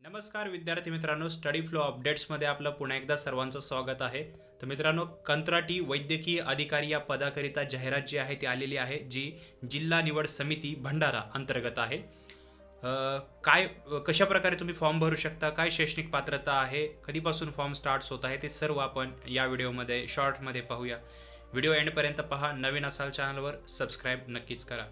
नमस्कार विद्यार्थी मित्रांनो, स्टडी फ्लो अपडेट्समध्ये आपलं पुन्हा एकदा सर्वांचं स्वागत आहे. तर मित्रांनो, कंत्राटी वैद्यकीय अधिकारी या पदाकरिता जाहिरात जी आहे ती आलेली आहे, जी जिल्हा निवड समिती भंडारा अंतर्गत आहे. कशा प्रकारे तुम्ही फॉर्म भरू शकता, काय शैक्षणिक पात्रता आहे, कधीपासून फॉर्म स्टार्ट होत आहे, ते सर्व आपण या व्हिडिओमध्ये शॉर्टमध्ये पाहूया. व्हिडिओ एंडपर्यंत पहा. नवीन असाल चॅनलवर सबस्क्राईब नक्कीच करा.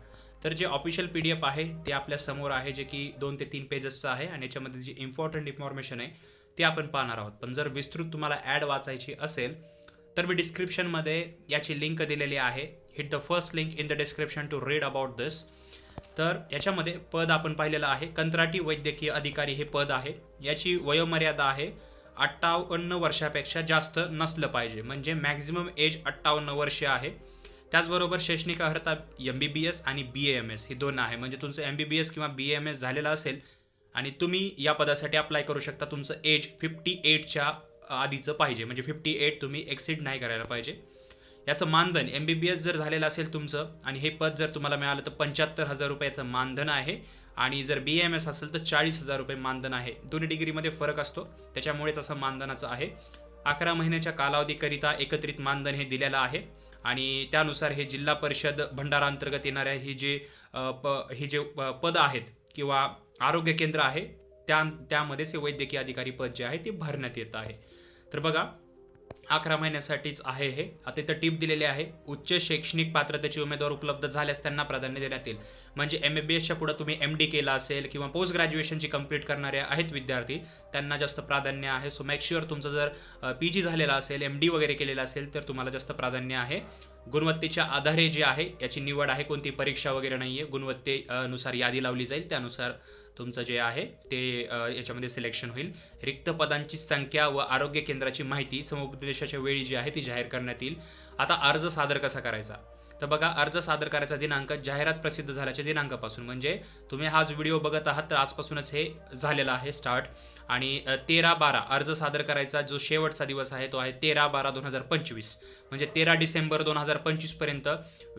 तर जे ऑफिशियल PDF आहे ते आपल्या समोर आहे, जे की 2 ते 3 पेजेसचं आहे आणि याच्यामध्ये जी इम्पॉर्टंट इन्फॉर्मेशन आहे ते आपण पाहणार आहोत. पण जर विस्तृत तुम्हाला ॲड वाचायची असेल तर मी डिस्क्रिप्शनमध्ये याची लिंक दिलेली आहे. Hit the first link in the description to read about this. तर याच्यामध्ये पद आपण पाहिलेलं आहे, कंत्राटी वैद्यकीय अधिकारी हे पद आहे. याची वयोमर्यादा आहे 58 वर्षापेक्षा जास्त नसलं पाहिजे, म्हणजे मॅक्झिमम एज 58 वर्षे आहे. त्याचबरोबर शैक्षणिक अर्हता MBBS आणि BAMS ही दोन आहे. म्हणजे तुमचं MBBS किंवा BAMS झालेलं असेल आणि तुम्ही या पदासाठी अप्लाय करू शकता. तुमचं एज 58च्या आधीचं पाहिजे, म्हणजे 58 तुम्ही एक्सीड नाही करायला पाहिजे. याचं मानधन MBBS जर झालेलं असेल तुमचं आणि हे पद जर तुम्हाला मिळालं तर 75,000 रुपयाचं मानधन आहे आणि जर BAMS असेल तर 40,000 रुपये मानधन आहे. दोन्ही डिग्रीमध्ये फरक असतो, त्याच्यामुळेच असं मानधनाचं आहे. 11 महिन्याच्या कालावधीकरिता एकत्रित मानधन हे दिलेलं आहे आणि त्यानुसार हे जिल्हा परिषद भंडारा अंतर्गत येणाऱ्या ही जे पद आहेत किंवा आरोग्य केंद्र आहे त्यामध्येच हे वैद्यकीय अधिकारी पद जे आहे ते भरण्यात येत आहे. तर बघा, 11 महिन्यासाठीच आहे हे. आता इथं टिप दिलेली आहे, उच्च शैक्षणिक पात्रतेचे उमेदवार उपलब्ध झाल्यास त्यांना प्राधान्य देण्यात येईल. म्हणजे MBBSच्या पुढे तुम्ही MD केला असेल किंवा पोस्ट ग्रॅज्युएशनची कंप्लीट करणारे आहेत विद्यार्थी, त्यांना जास्त प्राधान्य आहे. सो मेक शुअर तुमचं जर PG झालेला असेल, MD वगैरे केलेलं असेल तर तुम्हाला जास्त प्राधान्य आहे. गुणवत्तेच्या आधारे जे आहे याची निवड आहे, कोणती परीक्षा वगैरे नाहीये. गुणवत्तेनुसार यादी लावली जाईल, त्यानुसार तुमचं जे आहे ते याच्यामध्ये सिलेक्शन होईल. रिक्त पदांची संख्या व आरोग्य केंद्राची माहिती समुपदेशाच्या वेळी जी आहे ती जाहीर करण्यात येईल. आता अर्ज सादर कसा करायचा, तर बघा, अर्ज सादर करायचा दिनांक जाहिरात प्रसिद्ध झाल्याच्या दिनांकापासून, म्हणजे तुम्ही हाच व्हिडिओ बघत आहात तर आजपासूनच हे झालेलं आहे स्टार्ट. आणि 13/12 अर्ज सादर करायचा जो शेवटचा दिवस आहे तो आहे 13/12/2025, म्हणजे 13 डिसेंबर 2025 पर्यंत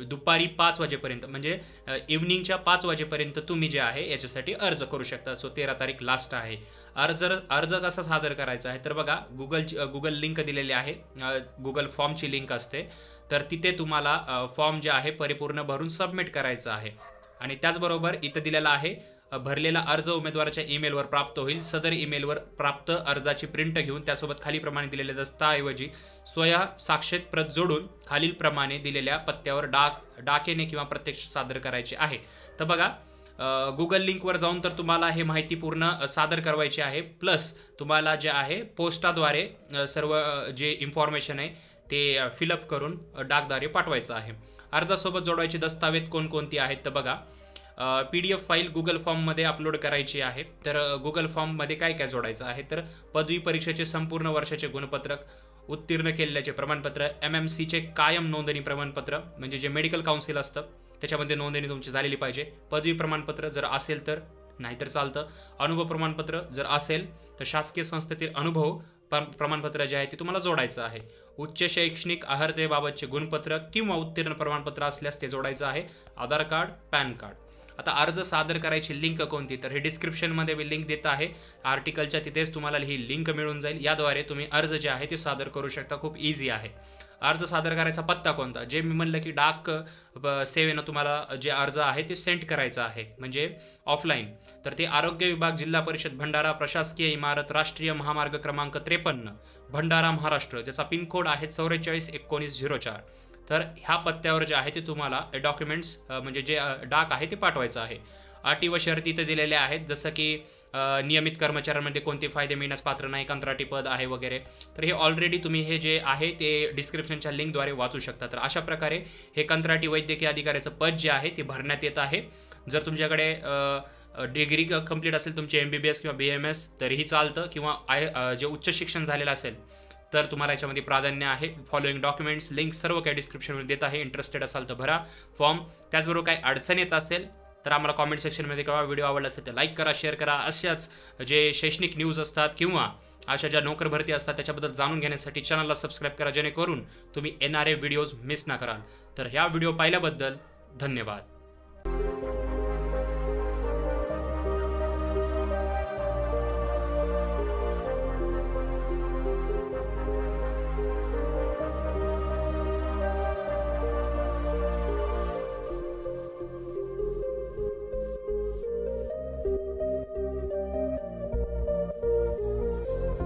दुपारी 5 वाजेपर्यंत, म्हणजे इव्हनिंगच्या 5 वाजेपर्यंत तुम्ही जे आहे याच्यासाठी अर्ज करू शकता. सो 13 तारीख लास्ट आहे. अर्ज कसा सादर करायचा आहे, तर बघा, गुगल लिंक दिलेली आहे, गुगल फॉर्मची लिंक असते. तर तिथे तुम्हाला फॉर्म जे आहे परिपूर्ण भरून सबमिट करायचं आहे. आणि त्याचबरोबर इथं दिलेला आहे, भरलेला अर्ज उमेदवाराच्या ईमेलवर प्राप्त होईल. सदर ईमेलवर प्राप्त अर्जाची प्रिंट घेऊन त्यासोबत खालीलप्रमाणे दिलेल्या दस्ताऐवजी स्वयंसाक्षीत प्रत जोडून खालीलप्रमाणे दिलेल्या पत्त्यावर डाकेने किंवा प्रत्यक्ष सादर करायचे आहे. तर बघा, गुगल लिंकवर जाऊन तर तुम्हाला हे माहिती पूर्ण सादर करायची आहे. प्लस तुम्हाला जे आहे पोस्टाद्वारे सर्व जे इन्फॉर्मेशन आहे ते फिलअप करून डाकद्वारे पाठवायचं आहे. अर्जासोबत जोडायचे दस्तावेज कोणकोणती आहेत, तर बघा, PDF फाईल गुगल फॉर्ममध्ये अपलोड करायची आहे. तर गुगल फॉर्ममध्ये काय काय जोडायचं आहे, तर पदवी परीक्षेचे संपूर्ण वर्षाचे गुणपत्रक, उत्तीर्ण केलेल्याचे प्रमाणपत्र, MMCचे कायम नोंदणी प्रमाणपत्र, म्हणजे जे मेडिकल काउन्सिल असतं त्याच्यामध्ये नोंदणी तुमची झालेली पाहिजे. पदवी प्रमाणपत्र जर असेल तर, नाहीतर चालतं. अनुभव प्रमाणपत्र जर असेल तर शासकीय संस्थेतील अनुभव प्रमाणपत्र जे आहे ते तुम्हाला जोडायचं आहे. उच्च शैक्षणिक अर्हतेबाबतचे गुणपत्र किंवा उत्तीर्ण प्रमाणपत्र असल्यास ते जोडायचं आहे. आधार कार्ड, पॅन कार्ड. आता अर्ज सादर करायची लिंक कोणती, तर हे डिस्क्रिप्शनमध्ये मी लिंक देत आहे. आर्टिकलच्या तिथेच तुम्हाला ही लिंक मिळून जाईल. याद्वारे तुम्ही अर्ज जे आहे ते सादर करू शकता. खूप इझी आहे. अर्ज सादर करायचा पत्ता कोणता, जे मी म्हणलं की डाक सेवेनं तुम्हाला जे अर्ज आहे ते सेंड करायचं आहे, म्हणजे ऑफलाईन. तर ते आरोग्य विभाग, जिल्हा परिषद भंडारा, प्रशासकीय इमारत, राष्ट्रीय महामार्ग क्रमांक 53, भंडारा, महाराष्ट्र, ज्याचा पिनकोड आहे 441904. तर ह्या पत्त्यावर जे आहे ते तुम्हाला डॉक्युमेंट्स म्हणजे जे डाक आहे ते पाठवायचं आहे. अटी व शर्ती इथे दिलेल्या आहेत, जसं की नियमित कर्मचाऱ्यांमध्ये कोणते फायदे मिळण्यास पात्र नाही, कंत्राटी पद आहे वगैरे. तर हे ऑलरेडी तुम्ही हे जे आहे ते डिस्क्रिप्शनच्या लिंकद्वारे वाचू शकता. तर अशा प्रकारे हे कंत्राटी वैद्यकीय अधिकाऱ्याचं पद जे आहे ते भरण्यात येत आहे. जर तुमच्याकडे डिग्री कंप्लीट असेल तुमची MBBS किंवा BAMS तरीही चालतं, किंवा जे उच्च शिक्षण झालेलं असेल तर तुम्हाला याच्यामध्ये प्राधान्य आहे. फॉलोइंग डॉक्युमेंट्स लिंक सर्व काही डिस्क्रिप्शनमध्ये देत आहे. इंटरेस्टेड असाल तर भरा फॉर्म. त्याचबरोबर काही अडचण येत असेल तर आम्हाला कॉमेंट सेक्शनमध्ये कळवा. व्हिडिओ आवडला असेल तर लाईक करा, शेअर करा. अशाच जे शैक्षणिक न्यूज असतात किंवा अशा ज्या नोकर भरती असतात त्याच्याबद्दल जाणून घेण्यासाठी चॅनलला सबस्क्राईब करा, जेणेकरून तुम्ही येणारे व्हिडिओज मिस ना कराल. तर ह्या व्हिडिओ पाहिल्याबद्दल धन्यवाद.